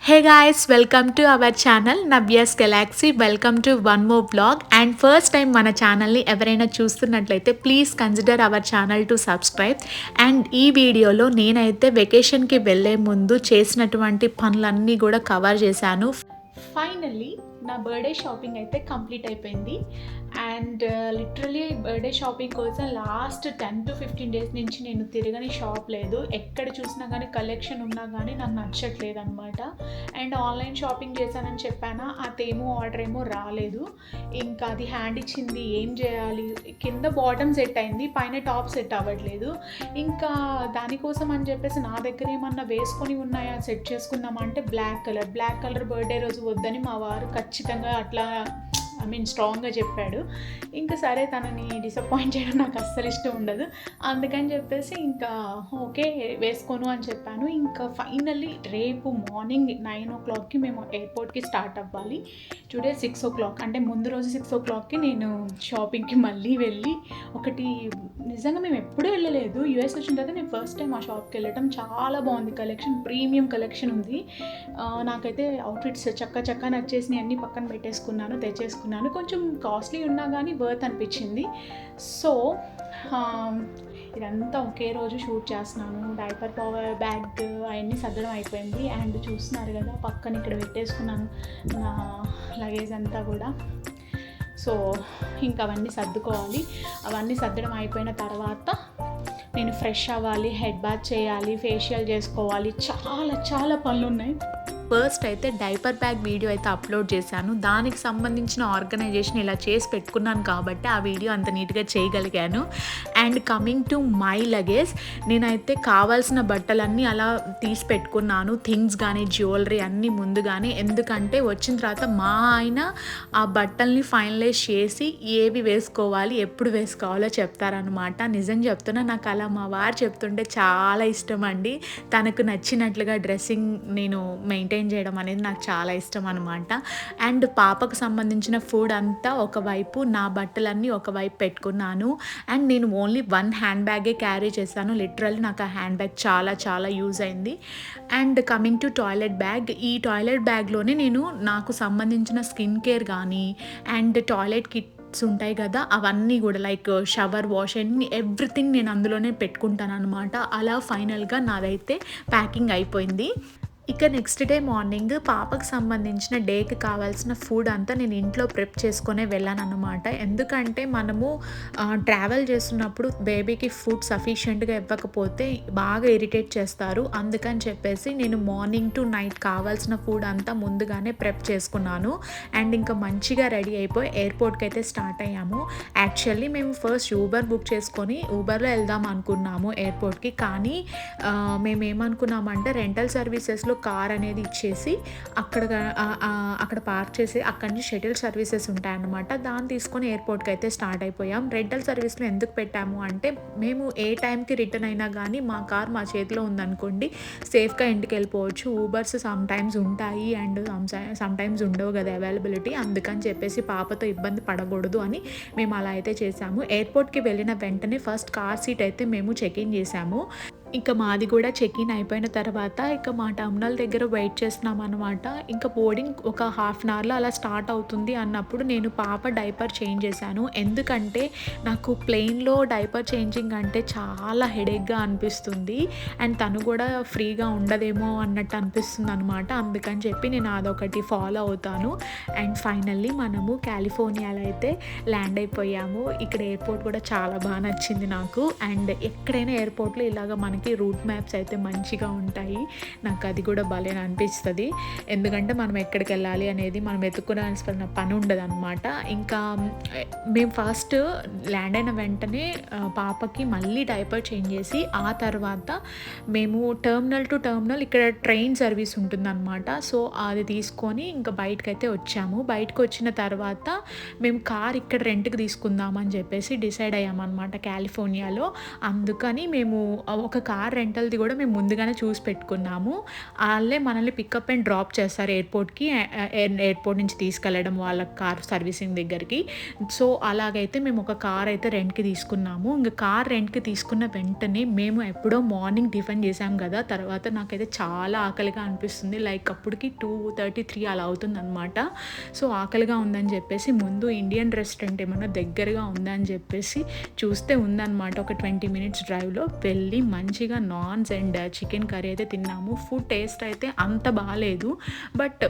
Hey guys, welcome to our channel Navya's Galaxy. Welcome to one more vlog. And first time మన ఛానల్ని ఎవరైనా చూస్తున్నట్లయితే please consider our channel to subscribe. And ఈ వీడియోలో నేనైతే వెకేషన్కి వెళ్ళే ముందు చేసినటువంటి పనులన్నీ కూడా కవర్ చేశాను. ఫైనల్లీ నా బర్త్డే షాపింగ్ అయితే కంప్లీట్ అయిపోయింది. అండ్ లిటరలీ బర్త్డే షాపింగ్ కోసం లాస్ట్ 10 to 15 డేస్ నుంచి నేను తిరగని షాప్ లేదు. ఎక్కడ చూసినా కానీ కలెక్షన్ ఉన్నా కానీ నాకు నచ్చట్లేదు అనమాట. అండ్ ఆన్లైన్ షాపింగ్ చేశానని చెప్పానా, ఆ తేమో ఆర్డర్ ఏమో రాలేదు. ఇంకా అది హ్యాండ్ ఇచ్చింది, ఏం చేయాలి, కింద బాటమ్ సెట్ అయింది, పైన టాప్ సెట్ అవ్వట్లేదు. ఇంకా దానికోసం అని చెప్పేసి నా దగ్గర ఏమన్నా వేసుకొని ఉన్నాయా సెట్ చేసుకుందామంటే బ్లాక్ కలర్ బర్త్డే రోజు వద్దని మా వారు ఖచ్చితంగా అట్లా స్ట్రాంగ్గా చెప్పాడు. ఇంకా సరే, తనని డిసప్పాయింట్ చేయడం నాకు అస్సలు ఇష్టం ఉండదు. అందుకని చెప్పేసి ఇంకా ఓకే వేసుకోను అని చెప్పాను. ఇంకా ఫైనల్లీ రేపు మార్నింగ్ 9 o'clockకి మేము ఎయిర్పోర్ట్కి స్టార్ట్ అవ్వాలి. టుడే 6 o'clock, అంటే ముందు రోజు 6 o'clockకి నేను షాపింగ్కి మళ్ళీ వెళ్ళి ఒకటి, నిజంగా మేము ఎప్పుడూ వెళ్ళలేదు. యూఎస్ వచ్చిన తర్వాత నేను ఫస్ట్ టైం ఆ షాప్కి వెళ్ళటం. చాలా బాగుంది కలెక్షన్, ప్రీమియం కలెక్షన్ ఉంది. నాకైతే అవుట్ఫిట్స్ చక్క నచ్చేసి అన్నీ పక్కన పెట్టేసుకున్నాను, తెచ్చేసుకున్నాను. కొంచెం కాస్ట్లీ ఉన్నా కానీ వర్త్ అనిపించింది. సో ఇదంతా ఒకే రోజు షూట్ చేస్తున్నాను. డైపర్ బ్యాగ్ అవన్నీ సర్దడం అయిపోయింది. అండ్ చూస్తున్నారు కదా, పక్కన ఇక్కడ పెట్టేసుకున్నాను నా లగేజ్ అంతా కూడా. సో ఇంకా అవన్నీ సర్దుకోవాలి. అవన్నీ సర్దడం అయిపోయిన తర్వాత నేను ఫ్రెష్ అవ్వాలి, హెడ్ బాత్ చేయాలి, ఫేషియల్ చేసుకోవాలి, చాలా పనులు ఉన్నాయి. ఫస్ట్ అయితే డైపర్ బ్యాగ్ వీడియో అయితే అప్లోడ్ చేశాను. దానికి సంబంధించిన ఆర్గనైజేషన్ ఇలా చేసి పెట్టుకున్నాను కాబట్టి ఆ వీడియో అంత నీట్గా చేయగలిగాను. And coming to my luggage, నేనైతే కావాల్సిన బట్టలన్నీ అలా తీసి పెట్టుకున్నాను. థింగ్స్ కానీ జ్యువెలరీ అన్నీ ముందుగానే. ఎందుకంటే వచ్చిన తర్వాత మా ఆయన ఆ బట్టల్ని ఫైనలైజ్ చేసి ఏవి వేసుకోవాలి, ఎప్పుడు వేసుకోవాలో చెప్తారనమాట. నిజం చెప్తున్నా, నాకు అలా మా వారు చెప్తుంటే చాలా ఇష్టం అండి. తనకు నచ్చినట్లుగా డ్రెస్సింగ్ నేను మెయింటైన్ చేయడం అనేది నాకు చాలా ఇష్టం అనమాట. అండ్ పాపకు సంబంధించిన ఫుడ్ అంతా ఒకవైపు, నా బట్టలన్నీ ఒకవైపు పెట్టుకున్నాను. అండ్ నేను ఓన్లీ 1 హ్యాండ్ బ్యాగే క్యారీ చేశాను. లిటరల్లీ నాకు ఆ హ్యాండ్ బ్యాగ్ చాలా యూజ్ అయింది. And coming to toilet bag, ఈ టాయిలెట్ బ్యాగ్లోనే నేను నాకు సంబంధించిన స్కిన్ కేర్ కానీ అండ్ టాయిలెట్ కిట్స్ ఉంటాయి కదా, అవన్నీ కూడా లైక్ షవర్ వాష్ అన్ని ఎవ్రీథింగ్ నేను అందులోనే పెట్టుకుంటాను అనమాట. అలా ఫైనల్గా నాదైతే ప్యాకింగ్ అయిపోయింది. ఇక నెక్స్ట్ డే మార్నింగ్ పాపకు సంబంధించిన డేకి కావాల్సిన ఫుడ్ అంతా నేను ఇంట్లో ప్రిప్ చేసుకునే వెళ్ళాను అనమాట. ఎందుకంటే మనము ట్రావెల్ చేస్తున్నప్పుడు బేబీకి ఫుడ్ సఫిషియెంట్గా ఇవ్వకపోతే బాగా ఇరిటేట్ చేస్తారు. అందుకని చెప్పేసి నేను మార్నింగ్ టు నైట్ కావాల్సిన ఫుడ్ అంతా ముందుగానే ప్రిప్ చేసుకున్నాను. అండ్ ఇంకా మంచిగా రెడీ అయిపోయి ఎయిర్పోర్ట్కి అయితే స్టార్ట్ అయ్యాము. యాక్చువల్లీ మేము ఫస్ట్ ఊబర్ బుక్ చేసుకొని ఊబర్లో వెళ్దాం అనుకున్నాము ఎయిర్పోర్ట్కి. కానీ మేము ఏమనుకున్నామంటే రెంటల్ సర్వీసెస్లో కార్ అనేది ఇచ్చేసి అక్కడ పార్క్ చేసి అక్కడి నుంచి షటిల్ సర్వీసెస్ ఉంటాయన్నమాట. దాన్ని తీసుకొని ఎయిర్పోర్ట్కి అయితే స్టార్ట్ అయిపోయాం. రెంటల్ సర్వీస్లో ఎందుకు పెట్టాము అంటే, మేము ఏ టైంకి రిటర్న్ అయినా కానీ మా కార్ మా చేతిలో ఉందనుకోండి, సేఫ్గా ఇంటికి వెళ్ళిపోవచ్చు. ఊబర్స్ సమ్ టైమ్స్ ఉంటాయి అండ్ సమ్ టైమ్స్ ఉండవు కదా అవైలబిలిటీ. అందుకని చెప్పేసి పాపతో ఇబ్బంది పడకూడదు అని మేము అలా అయితే చేసాము. ఎయిర్పోర్ట్కి వెళ్ళిన వెంటనే ఫస్ట్ కార్ సీట్ అయితే మేము చెక్-ఇన్ చేసాము. ఇంకా మాది కూడా చెక్-ఇన్ అయిపోయిన తర్వాత ఇక మా టర్మినల్ దగ్గర వెయిట్ చేస్తున్నాం అనమాట. ఇంకా బోర్డింగ్ ఒక హాఫ్ అన్ అవర్లో అలా స్టార్ట్ అవుతుంది అన్నప్పుడు నేను పాప డైపర్ చేంజ్ చేశాను. ఎందుకంటే నాకు ప్లెయిన్లో డైపర్ చేంజింగ్ అంటే చాలా హెడేక్గా అనిపిస్తుంది. అండ్ తను కూడా ఫ్రీగా ఉండదేమో అన్నట్టు అనిపిస్తుంది అనమాట. అందుకని చెప్పి నేను అదొకటి ఫాలో అవుతాను. అండ్ ఫైనల్లీ మనము కాలిఫోర్నియాలో అయితే ల్యాండ్ అయిపోయాము. ఇక్కడ ఎయిర్పోర్ట్ కూడా చాలా బాగా నచ్చింది నాకు. అండ్ ఎక్కడైనా ఎయిర్పోర్ట్లో ఇలాగ మనకి రూట్ మ్యాప్స్ అయితే మంచిగా ఉంటాయి. నాకు అది కూడా భలే అనిపిస్తుంది. ఎందుకంటే మనం ఎక్కడికి వెళ్ళాలి అనేది మనం ఎత్తుకోవాల్సిన పని ఉండదు అనమాట. ఇంకా మేము ఫస్ట్ ల్యాండ్ అయిన వెంటనే పాపకి మళ్ళీ డైపర్ చేంజ్ చేసి ఆ తర్వాత మేము టర్మినల్ టు టర్మినల్ ఇక్కడ ట్రైన్ సర్వీస్ ఉంటుందన్నమాట. సో అది తీసుకొని ఇంకా బయటకైతే వచ్చాము. బయటకు వచ్చిన తర్వాత మేము కార్ ఇక్కడ రెంట్కి తీసుకుందామని చెప్పేసి డిసైడ్ అయ్యామన్నమాట కాలిఫోర్నియాలో. అందుకని మేము ఒక కార్ రెంటల్ది కూడా మేము ముందుగానే చూసి పెట్టుకున్నాము. వాళ్ళే మనల్ని పికప్ అండ్ డ్రాప్ చేస్తారు ఎయిర్పోర్ట్‌కి. ఎయిర్పోర్ట్ నుంచి తీసుకెళ్ళడం వాళ్ళ కార్ సర్వీసింగ్ దగ్గరికి. సో, అలాగైతే మేము ఒక కార్ అయితే రెంట్‌కి తీసుకున్నాము. ఇంక కార్ రెంట్‌కి తీసుకున్న వెంటనే మేము ఎప్పుడో మార్నింగ్ టిఫిన్ చేసాం కదా! తర్వాత నాకైతే చాలా ఆకలిగా అనిపిస్తుంది. లైక్ అప్పటికి 2:33 అలా అవుతుందనమాట. సో, ఆకలిగా ఉందని చెప్పేసి ముందు ఇండియన్ రెస్టారెంట్ ఏమన్నా దగ్గరగా ఉందా అని చెప్పేసి చూస్తే ఉందనమాట. ఒక 20 మినిట్స్ డ్రైవ్‌లో వెళ్ళి మంచిగా నాన్స్ అండ్ చికెన్ కర్రీ అయితే తిన్నాము. ఫుడ్ టేస్ట్ అయితే అంత బాలేదు. But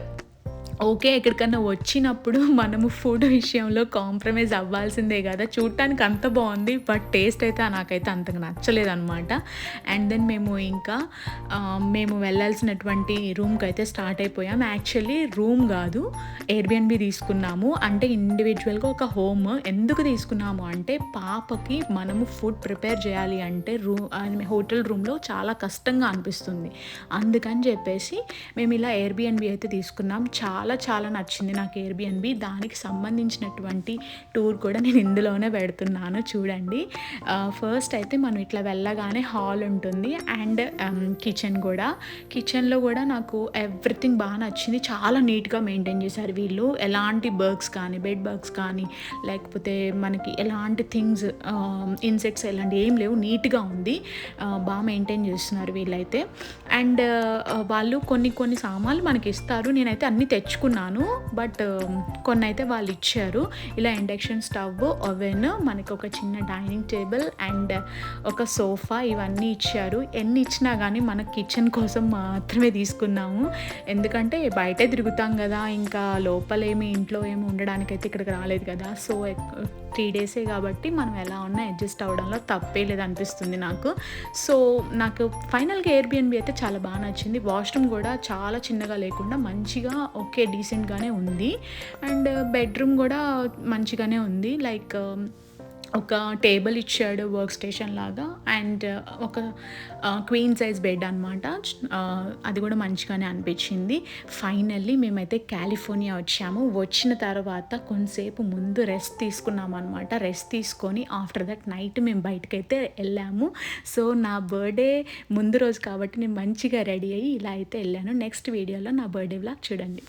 okay. ఎక్కడికన్నా వచ్చినప్పుడు మనము ఫుడ్ విషయంలో కాంప్రమైజ్ అవ్వాల్సిందే గదా! చూడటానికి అంత బావుంది. బట్ టేస్ట్ అయితే నాకైతే అంతగా నచ్చలేదనమాట. అండ్ దెన్ మేము ఇంకా మేము వెళ్ళాల్సినటువంటి రూమ్‌కైతే స్టార్ట్ అయిపోయాం. యాక్చువల్లీ రూమ్ గాదు, ఎయిర్‌బిఎన్‌బి తీసుకున్నాము. అంటే ఇండివిడ్యువల్‌గా ఒక హోమ్. ఎందుకు తీసుకున్నాము అంటే పాపకి మనము ఫుడ్ ప్రిపేర్ చేయాలి అంటే హోటల్ రూమ్‌లో చాలా కష్టంగా అనిపిస్తుంది. అందుకని చెప్పేసి మేము ఇలా ఎయిర్‌బిఎన్‌బి అయితే తీసుకున్నాం. చాలా నచ్చింది నాకు ఎయిర్‌బిఎన్‌బి. దానికి సంబంధించినటువంటి టూర్ కూడా నేను ఇందులోనే పెడుతున్నాను చూడండి. ఫస్ట్ అయితే మనం ఇట్లా వెళ్ళగానే హాల్ ఉంటుంది అండ్ కిచెన్ కూడా. కిచెన్‌లో కూడా నాకు ఎవ్రీథింగ్ బాగా నచ్చింది. చాలా నీట్‌గా మెయింటైన్ చేశారు వీళ్ళు. ఎలాంటి బగ్స్ కానీ, బెడ్ బగ్స్ కానీ, లేకపోతే మనకి ఎలాంటి థింగ్స్ ఇన్సెక్ట్స్ ఇలాంటివి ఏం లేవు. నీట్‌గా ఉంది. బాగా మెయింటైన్ చేస్తున్నారు వీళ్ళైతే. అండ్ వాళ్ళు కొన్ని సామాన్లు మనకి ఇస్తారు. నేనైతే అన్నీ తెచ్చుకున్నాను. బట్ కొన్నైతే వాళ్ళు ఇచ్చారు. ఇలా ఇండక్షన్ స్టవ్, ఓవెన్, మనకి ఒక చిన్న డైనింగ్ టేబుల్ అండ్ ఒక సోఫా ఇవన్నీ ఇచ్చారు. ఎన్ని ఇచ్చినా కానీ మన కిచెన్ కోసం మాత్రమే తీసుకున్నాము. ఎందుకంటే బయటే తిరుగుతాం కదా! ఇంకా లోపలేమి ఇంట్లో ఏమి ఉండడానికైతే ఇక్కడికి రాలేదు కదా! సో, 3 డేసే కాబట్టి మనం ఎలా ఉన్నా అడ్జస్ట్ అవ్వడంలో తప్పే లేదనిపిస్తుంది నాకు. సో, నాకు ఫైనల్‌గా ఎయిర్‌బిఎన్‌బి అయితే చాలా బాగా నచ్చింది. వాష్‌రూమ్ కూడా చాలా చిన్నగా లేకుండా మంచిగా ఓకే డీసెంట్‌గానే ఉంది. అండ్ బెడ్‌రూమ్ కూడా మంచిగానే ఉంది. లైక్ ఒక టేబుల్ ఇచ్చాడు వర్క్ స్టేషన్ లాగా అండ్ ఒక క్వీన్ సైజ్ బెడ్ అనమాట. అది కూడా మంచిగానే అనిపించింది. ఫైనల్లీ మేమైతే కాలిఫోర్నియా వచ్చాము. వచ్చిన తర్వాత కొంతసేపు ముందు రెస్ట్ తీసుకున్నాం అనమాట. రెస్ట్ తీసుకొని ఆఫ్టర్ దట్ నైట్ మేము బయటకైతే వెళ్ళాము. సో, నా బర్త్డే ముందు రోజు కాబట్టి నేను మంచిగా రెడీ అయ్యి ఇలా అయితే వెళ్ళాను. నెక్స్ట్ వీడియోలో నా బర్త్డే వ్లాగ్ చూడండి.